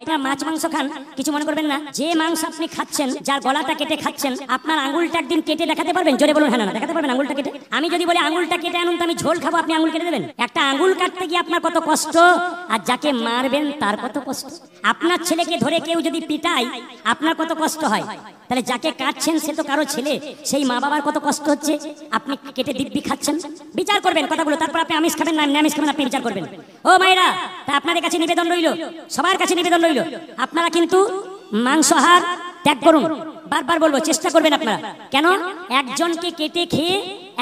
আপনারা মাছ মাংস খান, কিছু মনে করবেন না। যে মাংস আপনি খাচ্ছেন, যার গলাটা কেটে খাচ্ছেন, আপনার আঙুলটা একদিন কেটে দেখাতে পারবেন? জোরে বলুন হ্যাঁ না। দেখাতে পারবেন আঙুলটা কেটে? আমি যদি বলি আঙুলটা কেটে আনুন তো আমি ঝোল খাবো, আপনি আঙুল কেটে দেবেন? একটা আঙুল কাটতে গিয়ে আপনার কত কষ্ট, আর যাকে মারবেন তার কত কষ্ট। আপনার ছেলেকে ধরে কেউ যদি পিটায় আপনার কত কষ্ট হয়, তাহলে যাকে কাটছেন সে তো কারো ছেলে, সেই মা বাবার কত কষ্ট হচ্ছে, আপনি কেটে দিব্যি খাচ্ছেন। বিচার করবেন কথাগুলো, তারপর আপনি আমিষ খাবেন না নিরামিষ খাবেন আপনি বিচার করবেন। ও মায়েরা, তা আপনাদের কাছে নিবেদন রইল, সবার কাছে নিবেদন রইল, আপনারা কিন্তু মাংসাহার ত্যাগ করুন। বারবার বলবো, চেষ্টা করবেন আপনারা। কেন? একজনকে কেটে খেয়ে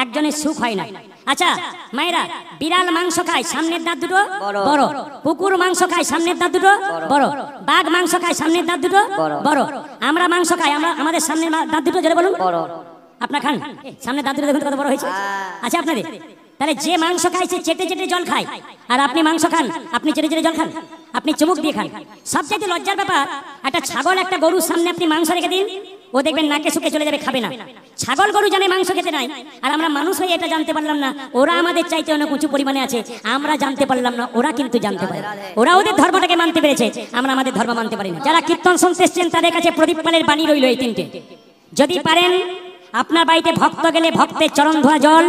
একজনের সুখ হয় না। আচ্ছা মায়েরা, বিড়াল মাংস খায় সামনের দাঁত দুটো বড়, কুকুর মাংস খায় সামনের দাঁত দুটো বড়, বাঘ মাংস খায় সামনের দাঁত দুটো বড়, আমরা মাংস খাই, আমরা আমাদের সামনের দাঁত দুটো জোরে বলুন বড়। আপনার খান সামনের দাঁত দুটো, দেখুন কত বড় হয়েছে। আচ্ছা আপনাদের তাহলে যে মাংস খায় সে চেটে চেটে জল খায়, আর আপনি মাংস খান আপনি চেটে চেটে জল খান, আপনি চুমুক দিয়ে খান। সবচেয়ে লজ্জার ব্যাপার, একটা ছাগল একটা গরুর সামনে আপনি মাংস রেখে দিন, ও দেখবেন নাকে শুকে চলে যাবে, খাবে না। ছাগল গরু জানে মাংস খেতে নাই, আর আমরা মানুষ হয়ে এটা জানতে পারলাম না। ওরা আমাদের চাইতে অনেক উঁচু পরিমাণে আছে, আমরা জানতে পারলাম না, ওরা কিন্তু জানতে পারে। ওরা ওদের ধর্মটাকে মানতে পেরেছে, আমরা আমাদের ধর্ম মানতে পারি না। যারা কীর্তন শুনতে এসছেন তাদের কাছে প্রদীপ পালের বাণী রইল এই তিনটে। যদি পারেন আপনার বাড়িতে ভক্ত গেলে ভক্তের চরণ ধোয়া জল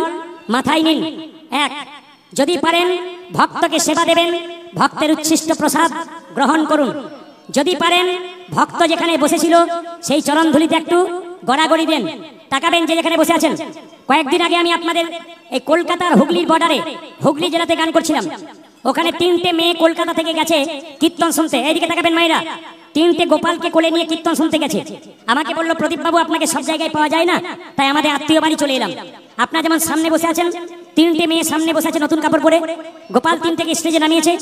মাথায় নিন, এক। যদি পারেন ভক্তকে সেবা দেবেন, ভক্তের উচ্ছিষ্ট প্রসাদ গ্রহণ করুন। যদি পারেন ভক্ত যেখানে বসেছিল সেই চরণ ধুলিতে একটু গড়াগড়ি দেন, তাকাবেন যে যেখানে বসে আছেন। কয়েকদিন আগে আমি আপনাদের এই কলকাতার হুগলির বর্ডারে, হুগলি জেলাতে গান করছিলাম। ওখানে তিনটে মেয়ে কলকাতা থেকে গেছে কীর্তন শুনতে। এইদিকে তাকাবেন মায়েরা, তিনটে গোপালকে কোলে নিয়ে কীর্তন শুনতে গেছে। আমাকে বললো, প্রদীপ বাবু আপনাকে সব জায়গায় পাওয়া যায় না, তাই আমাদের আত্মীয় বাড়ি চলে এলাম। আপনার যেমন সামনে বসে আছেন, তিনটে মেয়ে সামনে বসে আছে নতুন কাপড় পরে, গোপাল তিনটেকে স্টেজে নামিয়েছে।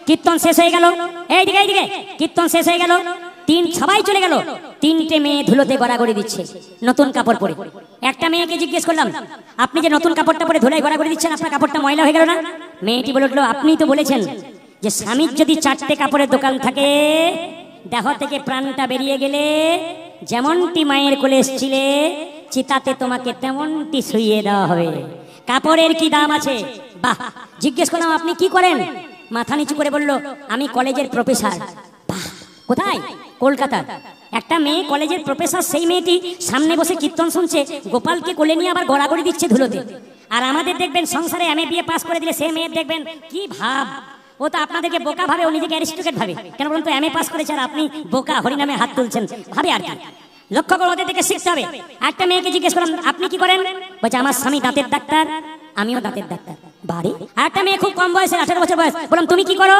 কীর্তন শেষ হয়ে গেল, এইদিকে এইদিকে কীর্তন শেষ হয়ে গেল, সবাই চলে গেল, তিনটে মেয়ে ধুলোতে গড়াগড়ি দিচ্ছে নতুন কাপড় পরে। একটা মেয়েকে জিজ্ঞেস করলাম, আপনি যে নতুন কাপড়টা পরে ধুলায় গড়াগড়ি দিচ্ছেন, আপনার কাপড়টা ময়লা হয়ে গেল না? মেয়েটি বলে উঠলো, আপনি তো বলেছেন যে স্বামীর যদি চারটে কাপড়ের দোকান থাকে, দেহ থেকে প্রাণটা বেরিয়ে গেলে যেমনটি মায়ের কোলে এসেছিলে চিতাতে তোমাকে তেমনটি শুইয়ে দেওয়া হবে। কাপড়ের কি দাম আছে? বাহ! জিজ্ঞেস করলাম, আপনি কি করেন? মাথা নিচু করে বলল, আমি কলেজের প্রফেসর। বাহ! কোথায়? কলকাতার। একটা মেয়ে কলেজের প্রফেসর, সেই মেয়েটি সামনে বসে কীর্তন শুনছে, গোপালকে কোলে নিয়ে আবার গড়াগড়ি দিচ্ছে ধুলোতে। আর আমাদের দেখবেন সংসারে এমএ বিএ পাস করে দিলে সেই মেয়ের দেখবেন কি ভাব, ও তো আপনাদেরকে বোকা ভাবে, ও নিজেকে অ্যারিস্টোক্রেট ভাবে। কেন বলুন তো? এমএ পাস করেছে আর আপনি বোকা হরিনামে হাত তুলছেন, ভাবে আর কি। লক্ষ্য করে ওদের থেকে শিখতে হবে। একটা মেয়েকে জিজ্ঞেস করলাম, আপনি কি করেন? বলছে, আমার স্বামী দাঁতের ডাক্তার, আমিও দাঁতের ডাক্তার। বাড়ি? আর একটা মেয়ে খুব কম বয়সের, 18 বছর বয়স। বললাম, তুমি কি করো?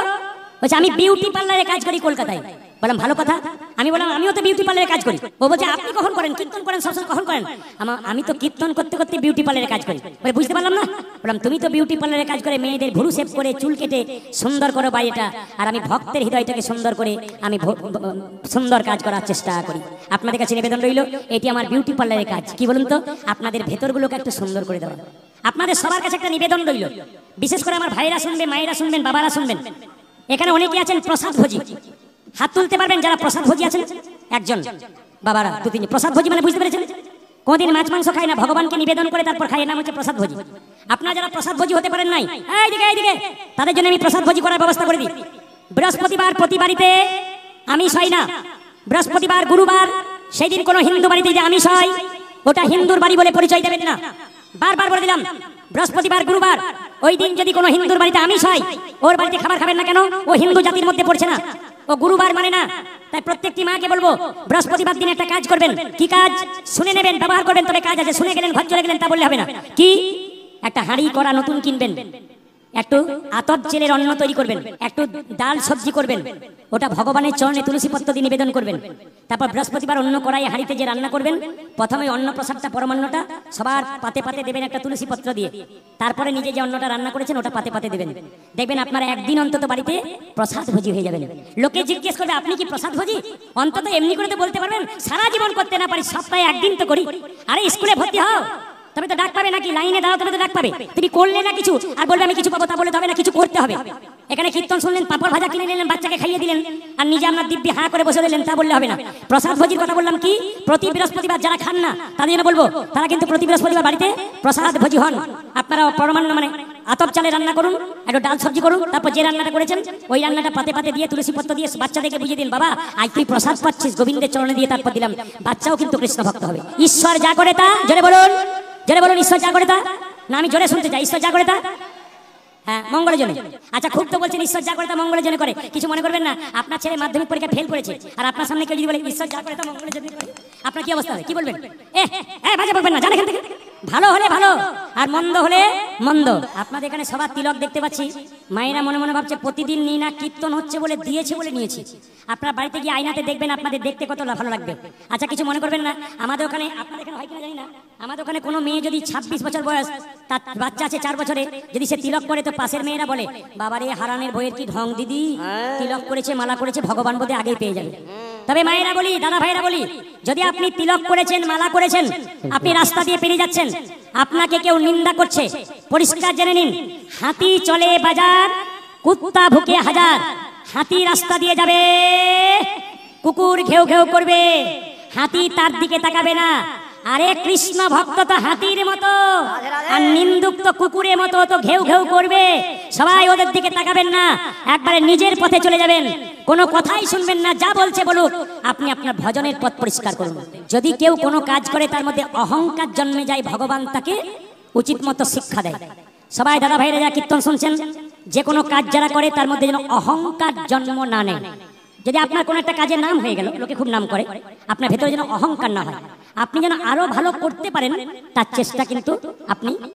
বলছে, আমি বিউটি পার্লারে কাজ করি কলকাতায়। বললাম, ভালো কথা। আমি বললাম, আমিও তো বিউটি পার্লারে কাজ করি। ও বলছে, আপনি কখন করেন? কীর্তন করেন সবসময়, কখন করেন? আমি তো কীর্তন করতে করতে বিউটি পার্লারে কাজ করি। বলে, বুঝতে পারলাম না। বললাম, তুমি তো বিউটি পার্লারে কাজ করে মেয়েদের ভুরু শেভ করে চুল কেটে সুন্দর করো বাড়িটা, আর আমি ভক্তের হৃদয়টাকে সুন্দর করে আমি সুন্দর কাজ করার চেষ্টা করি। আপনাদের কাছে নিবেদন রইল, এটি আমার বিউটি পার্লারের কাজ। কি বলুন তো? আপনাদের ভেতরগুলোকে একটু সুন্দর করে দেওয়া। আপনাদের সবার কাছে একটা নিবেদন রইল, বিশেষ করে আমার ভাইরা শুনবেন, মায়েরা শুনবেন, বাবারা শুনবেন। এখানে অনেকে আছেন প্রসাদ ভোজি, হাত তুলতে পারবেন যারা প্রসাদ ভোজি আছেন? একজন, বাবারা দু তিন। প্রসাদ ভোজি মানে বুঝতে পেরেছেন? কোনদিন মাছ মাংস খায় না, ভগবানকে নিবেদন করে তারপর খায়, নাম হচ্ছে প্রসাদ ভোজি। আপনারা যারা প্রসাদ ভোজি হতে পারেন নাই, এইদিকে এইদিকে, তাদের জন্য আমি প্রসাদ ভোজি করার ব্যবস্থা করে দিই। বৃহস্পতিবার প্রতি বাড়িতে আমিষ হয় না, বৃহস্পতিবার গুরুবার, সেই দিন কোনো হিন্দু বাড়িতে যদি আমিষ হয়, ওটা হিন্দুর বাড়ি বলে পরিচয় দেবেন না। বারবার বলে দিলাম, বৃহস্পতিবার গুরুবার ওই দিন যদি কোনো হিন্দুর বাড়িতে আমিষ হয়, ওর বাড়িতে খাবার খাবেন না। কেন? ও হিন্দু জাতির মধ্যে পড়ছে না, ও গুরুবার মানে না। তাই প্রত্যেকটি মাকে বলবো, বৃহস্পতিবার দিন একটা কাজ করবেন। কি কাজ? শুনে নেবেন, ব্যবহার করবেন, তবে কাজ আছে। শুনে গেলেন, ঘর চলে গেলেন, তা বললে হবে না। কি? একটা হাঁড়ি করা নতুন কিনবেন, একটু আতপ জেলের অন্ন তৈরি করবেন, একটু ডাল সবজি করবেন, ওটা ভগবানের চরণে তুলসী পত্র দিয়ে নিবেদন করবেন। তারপর বৃহস্পতিবার অন্ন কড়াই হাঁড়িতে যে রান্না করবেন, প্রথমে অন্ন প্রসাদটা পরমান্নটা সবার পাতে পাতে দেবেন একটা তুলসী পত্র দিয়ে, তারপরে নিজে যে অন্নটা রান্না করেছেন ওটা পাতে পাতে দেবেন। দেখবেন আপনারা একদিন অন্তত বাড়িতে প্রসাদ ভোজি হয়ে যাবেন। লোকে জিজ্ঞেস করবে, আপনি কি প্রসাদ ভোজি? অন্তত এমনি করে তো বলতে পারবেন, সারা জীবন করতে না পারি, সপ্তাহে একদিন তো করি। আরে স্কুলে ভর্তি হও, তবে তো ডাক পাবে নাকি? লাইনে দাও, তবে তো ডাক পাবে। তুমি করলে না কিছু আর বলবে আমি কিছু পাবো, তা বলে তবে না, কিছু করতে হবে। এখানে কীর্তন শুনলেন, পাপড় ভাজা কিনে নিলেন, বাচ্চাকে খাইয়ে দিলেন, আর নিজে আপনার দিব্যি হাঁ করে বসে দিলেন, তা বললে হবে না। প্রসাদ ভোজির কথা বললাম কি? প্রতি বৃহস্পতিবার যারা খান না তাদের জন্য বলবো, তারা কিন্তু প্রতি বৃহস্পতিবার বাড়িতে প্রসাদ ভোজি হন। আপনারা পরমান্ন মানে আতপ চালে রান্না করুন, একটু ডাল সবজি করুন, তারপর যে রান্নাটা করেছেন ওই রান্নাটা পাতে পাতে দিয়ে তুলসী পত্র দিয়ে বাচ্চাদেরকে বুঝিয়ে দিন, বাবা আজ তুই প্রসাদ পাচ্ছিস, গোবিন্দের চরণে দিয়ে তারপর দিলাম। বাচ্চাও কিন্তু কৃষ্ণ ভক্ত হবে। ঈশ্বর যা করে তা, জোরে বলুন, জোরে বলুন, ঈশ্বর যা করে তা। না আমি জোরে শুনতে চাই, ঈশ্বর যা করে তা হ্যাঁ মঙ্গলের জন্য। আচ্ছা খুব তো বলছেন ঈশ্বর যা করে তা মঙ্গলের জন্য করে, কিছু মনে করবেন না। আপনার ছেলে মাধ্যমিক পরীক্ষা ফেল করেছে আর আপনার সামনে কেউ যদি বলে ঈশ্বর যা করে তা মঙ্গলের জন্য করে, আপনার কি অবস্থা হবে? কি বলবেন? বাজে বলবেন না, জান এখান থেকে। ভালো হলে ভালো আর মন্দ হলে মন্দ। আপনাদের এখানে সবার তিলক দেখতে পাচ্ছি, মায়েরা মনে মনে ভাবছে প্রতিদিন নিই না, কীর্তন হচ্ছে বলে দিয়েছে বলে নিয়েছি। আপনার বাড়িতে গিয়ে আয়নাতে দেখবেন, আপনাদের দেখতে কত ভালো লাগবে। আচ্ছা কিছু মনে করবেন না, আমাদের ওখানে, আপনাদের এখানে হয় কিনা জানি না, আমাদের ওখানে কোনো মেয়ে যদি 26 বছর বয়স, তার বাচ্চা আছে 4 বছরে, যদি সে তিলক করে তো পাশের মেয়েরা বলে বাবারে হারানের বইয়ের কি ঢং দিদি, তিলক করেছে মালা করেছে ভগবান বোধে আগেই পেয়ে যাবে। তবে মায়েরা বলি, দাদা ভাইরা বলি, যদি আপনি তিলক করেছেন মালা করেছেন, আপনি রাস্তা দিয়ে পেরিয়ে যাচ্ছেন, আপনাকে কেউ নিন্দা করছে, পরিষ্কার জেনে নিন, হাতি চলে বাজার, কুত্তা ভুকে হাজার। হাতি রাস্তা দিয়ে যাবে, কুকুর ঘেউ ঘেউ করবে, হাতি তার দিকে তাকাবে না। আরে কৃষ্ণ ভক্ত তো হাতির মতো, আর নিন্দুক তো কুকুরের মতো, তো ঘেউ ঘেউ করবে। সবাই ওদের দিকে তাকাবেন না, একবারে নিজের পথে চলে যাবেন, কোনো কথাই শুনবেন না, যা বলছে বলুক, আপনি আপনার ভজনের পথ পরিষ্কার করুন। যদি কেউ কোনো কাজ করে তার মধ্যে অহংকার জন্মে যায়, ভগবান তাকে উচিত মতো শিক্ষা দেয়। সবাই দাদা ভাইরা যা কীর্তন শুনছেন, যে কোনো কাজ যারা করে তার মধ্যে যেন অহংকার জন্ম না নেয়। যদি আপনার কোনো একটা কাজের নাম হয়ে গেল, লোকে খুব নাম করে, আপনার ভেতরে যেন অহংকার না হয়, আপনি যেন আরো ভালো করতে পারেন তার চেষ্টা কিন্তু আপনি